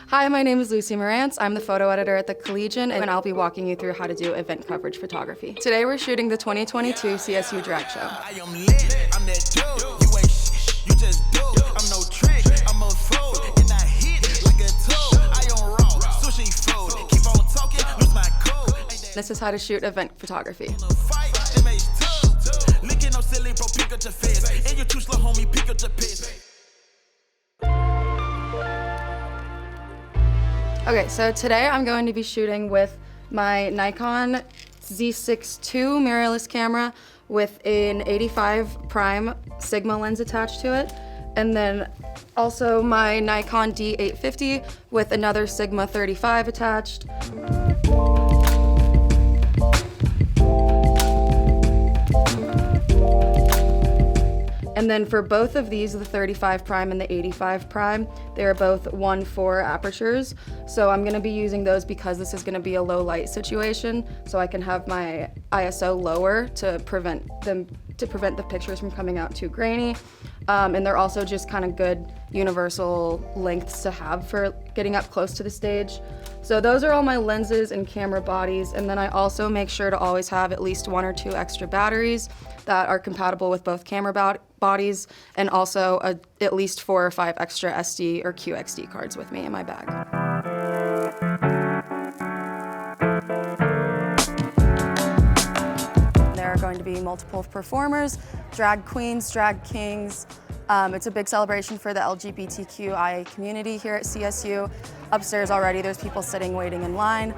Hi, my name is Lucy Morantz. I'm the photo editor at the Collegian, and I'll be walking you through how to do event coverage photography. Today we're shooting the 2022 CSU Drag Show. I am lit, I'm that dude. You ain't shit, you just do. I'm no trick, I'm a fool, and I hit like a tool. I am raw, sushi food. Keep on talking, lose my cool. This is how to shoot event photography. Fight, MH2. Licking no silly, bro, pick up your face. And you too slow, homie, pick up your pace. Okay, so today I'm going to be shooting with my Nikon Z6 II mirrorless camera with an 85 prime Sigma lens attached to it, and then also my Nikon D850 with another Sigma 35 attached. And then for both of these, the 35 prime and the 85 prime, they are both 1.4 apertures. So I'm gonna be using those because this is gonna be a low light situation, so I can have my ISO lower to prevent the pictures from coming out too grainy. And they're also just kind of good universal lengths to have for getting up close to the stage. So those are all my lenses and camera bodies, and then I also make sure to always have at least 1 or 2 extra batteries that are compatible with both camera bodies, and also at least 4 or 5 extra SD or QXD cards with me in my bag. There are going to be multiple performers, drag queens, drag kings. It's a big celebration for the LGBTQIA community here at CSU. Upstairs already there's people sitting waiting in line,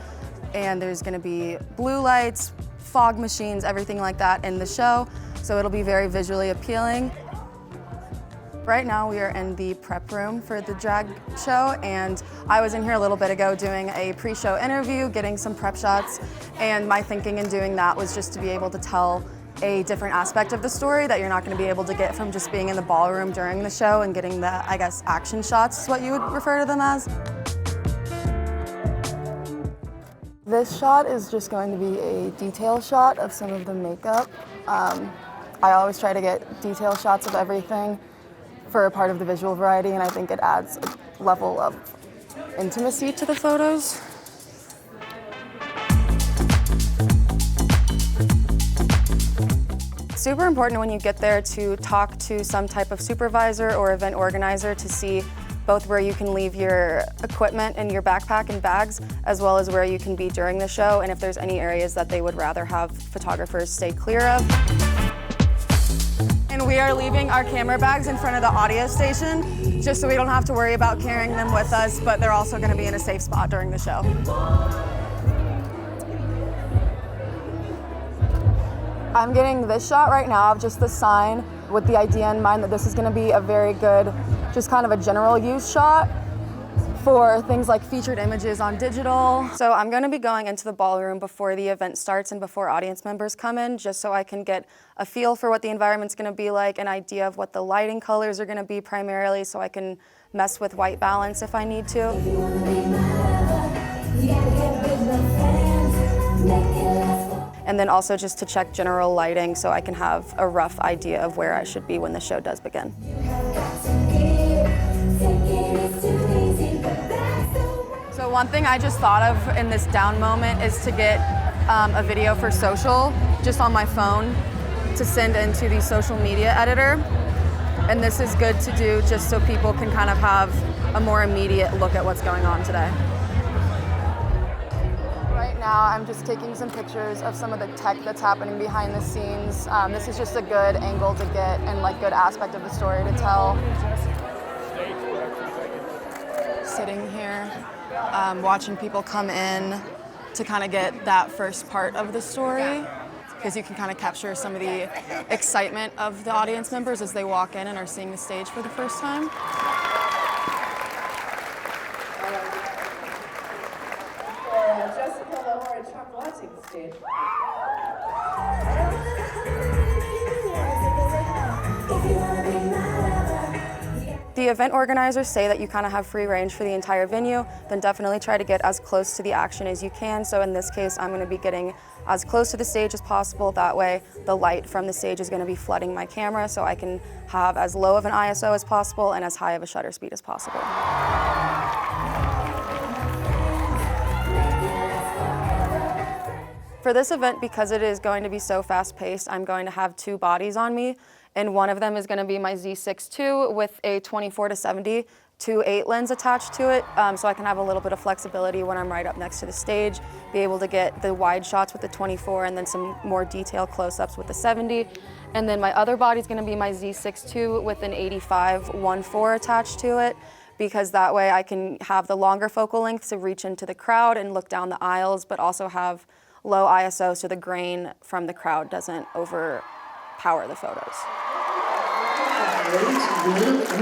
and there's going to be blue lights, fog machines, everything like that in the show, so it'll be very visually appealing. Right now we are in the prep room for the drag show, and I was in here a little bit ago doing a pre-show interview, getting some prep shots, and my thinking in doing that was just to be able to tell a different aspect of the story that you're not going to be able to get from just being in the ballroom during the show and getting the, I guess, action shots is what you would refer to them as. This shot is just going to be a detail shot of some of the makeup. I always try to get detail shots of everything for a part of the visual variety, and I think it adds a level of intimacy to the photos. Super important when you get there to talk to some type of supervisor or event organizer to see both where you can leave your equipment in your backpack and bags, as well as where you can be during the show, and if there's any areas that they would rather have photographers stay clear of. And we are leaving our camera bags in front of the audio station, just so we don't have to worry about carrying them with us, but they're also gonna be in a safe spot during the show. I'm getting this shot right now of just the sign with the idea in mind that this is gonna be a very good, just kind of a general use shot for things like featured images on digital. So I'm gonna be going into the ballroom before the event starts and before audience members come in, just so I can get a feel for what the environment's gonna be like, an idea of what the lighting colors are gonna be primarily, so I can mess with white balance if I need to. And then also just to check general lighting so I can have a rough idea of where I should be when the show does begin. So one thing I just thought of in this down moment is to get a video for social, just on my phone, to send into the social media editor. And this is good to do just so people can kind of have a more immediate look at what's going on today. Right now I'm just taking some pictures of some of the tech that's happening behind the scenes. This is just a good angle to get and like good aspect of the story to tell. Sitting here, watching people come in to kind of get that first part of the story, because you can kind of capture some of the excitement of the audience members as they walk in and are seeing the stage for the first time. Jessica Lahore Trump watching the stage. The event organizers say that you kind of have free range for the entire venue, then definitely try to get as close to the action as you can. So in this case, I'm going to be getting as close to the stage as possible. That way, the light from the stage is going to be flooding my camera, so I can have as low of an ISO as possible and as high of a shutter speed as possible. For this event, because it is going to be so fast-paced, I'm going to have 2 bodies on me, and one of them is going to be my Z6 II with a 24-70 2.8 lens attached to it, so I can have a little bit of flexibility when I'm right up next to the stage, be able to get the wide shots with the 24 and then some more detailed close-ups with the 70. And then my other body is going to be my Z6 II with an 85-1.4 attached to it, because that way I can have the longer focal length to reach into the crowd and look down the aisles, but also have low ISO so the grain from the crowd doesn't overpower the photos.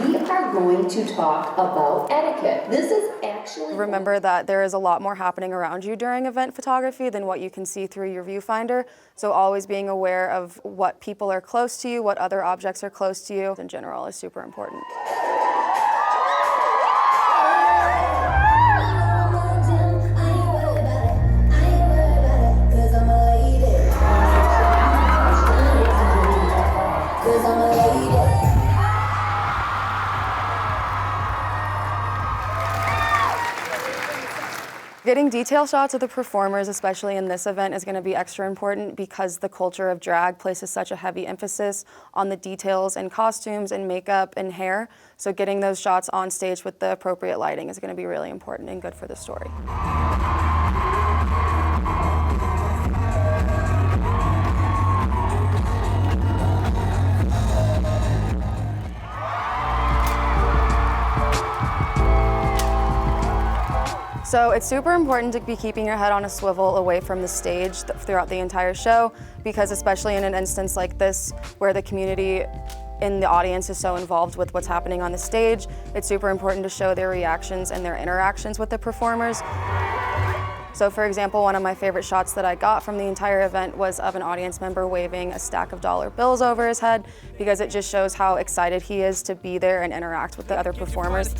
We are going to talk about etiquette. This is actually... Remember that there is a lot more happening around you during event photography than what you can see through your viewfinder. So always being aware of what people are close to you, what other objects are close to you in general is super important. Getting detail shots of the performers, especially in this event, is going to be extra important because the culture of drag places such a heavy emphasis on the details and costumes and makeup and hair. So getting those shots on stage with the appropriate lighting is going to be really important and good for the story. So it's super important to be keeping your head on a swivel away from the stage throughout the entire show, because especially in an instance like this where the community in the audience is so involved with what's happening on the stage, it's super important to show their reactions and their interactions with the performers. So for example, one of my favorite shots that I got from the entire event was of an audience member waving a stack of dollar bills over his head, because it just shows how excited he is to be there and interact with the other performers.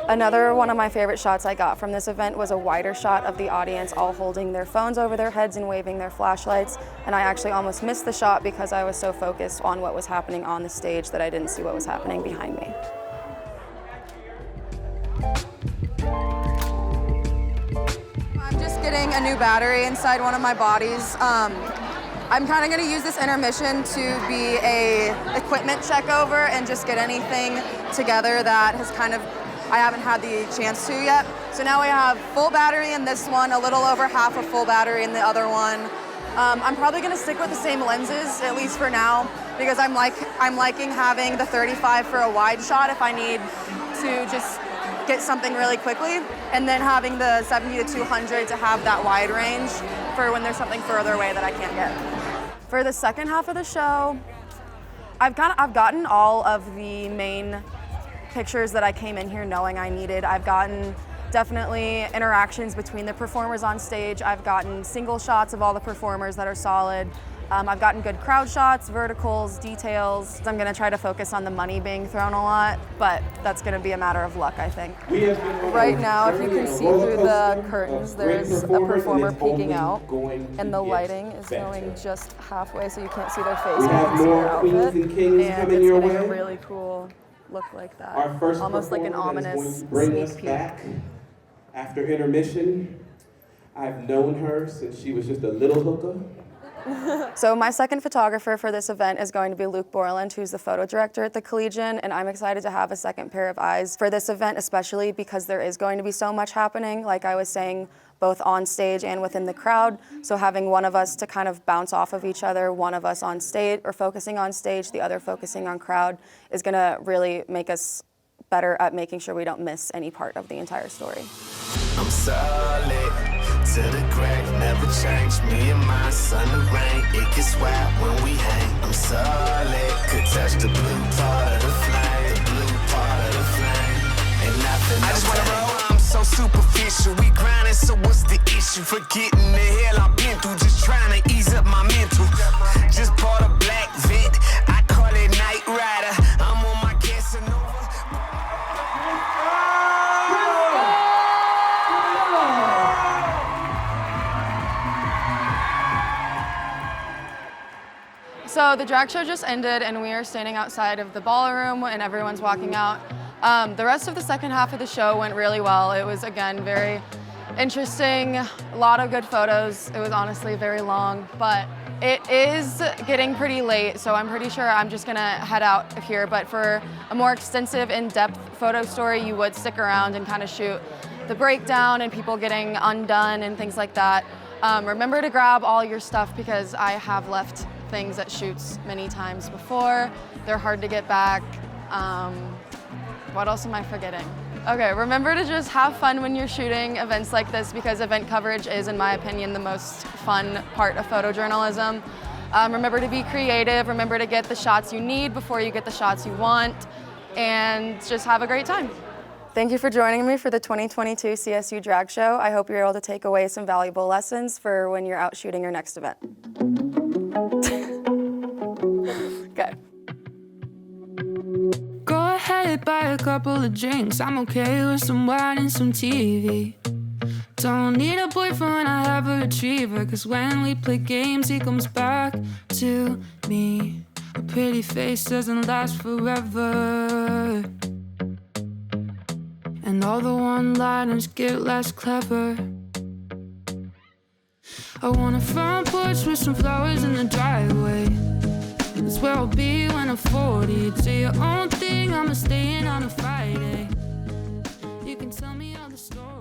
Another one of my favorite shots I got from this event was a wider shot of the audience all holding their phones over their heads and waving their flashlights, and I actually almost missed the shot because I was so focused on what was happening on the stage that I didn't see what was happening behind me. I'm just getting a new battery inside one of my bodies. I'm kind of going to use this intermission to be a equipment check over and just get anything together that has I haven't had the chance to yet. So now we have full battery in this one, a little over half a full battery in the other one. I'm probably gonna stick with the same lenses, at least for now, because I'm liking having the 35 for a wide shot if I need to just get something really quickly, and then having the 70-200 to have that wide range for when there's something further away that I can't get. For the second half of the show, I've gotten all of the main pictures that I came in here knowing I needed. I've gotten definitely interactions between the performers on stage. I've gotten single shots of all the performers that are solid. I've gotten good crowd shots, verticals, details. I'm gonna try to focus on the money being thrown a lot, but that's gonna be a matter of luck, I think. Right now, if you can see through the curtains, there's a performer peeking out, and the lighting is going just halfway, so you can't see their face, you can see their outfit, and it's getting a really cool look like that. Our first almost like an ominous sneak peek. Back after intermission. I've known her since she was just a little hooker. So my second photographer for this event is going to be Luke Borland, who's the photo director at the Collegian, and I'm excited to have a second pair of eyes for this event, especially because there is going to be so much happening, like I was saying, both on stage and within the crowd. So having one of us to kind of bounce off of each other, one of us on stage or focusing on stage, the other focusing on crowd, is gonna really make us better at making sure we don't miss any part of the entire story. I'm solid to the crack, never change. Me and my son, the rain, it gets wild when we hang. I'm solid, could touch the blue part of the flame, the blue part of the flame. Ain't nothing. I just wanna roll. I'm so superficial. We grinding, so what's the issue? Forgetting the hell I've been through, just trying to ease up my mental. Just bought a black Vet, I call it Night Rider. I'm on my Casanova. So the drag show just ended and we are standing outside of the ballroom and everyone's walking out. The rest of the second half of the show went really well. It was, again, very interesting, a lot of good photos. It was honestly very long, but it is getting pretty late, so I'm pretty sure I'm just gonna head out of here. But for a more extensive, in-depth photo story, you would stick around and kind of shoot the breakdown and people getting undone and things like that. Remember to grab all your stuff because I have left things at shoots many times before. They're hard to get back. What else am I forgetting? Okay, remember to just have fun when you're shooting events like this because event coverage is, in my opinion, the most fun part of photojournalism. Remember to be creative, remember to get the shots you need before you get the shots you want, and just have a great time. Thank you for joining me for the 2022 CSU Drag Show. I hope you're able to take away some valuable lessons for when you're out shooting your next event. Okay. Go ahead, buy a couple of drinks. I'm okay with some wine and some TV. Don't need a boyfriend when I have a retriever, 'cause when we play games, he comes back to me. A pretty face doesn't last forever, and all the one-liners get less clever. I want a front porch with some flowers in the driveway. That's where I'll be when I'm 40. Do your own thing, I'm staying on a Friday. You can tell me all the stories.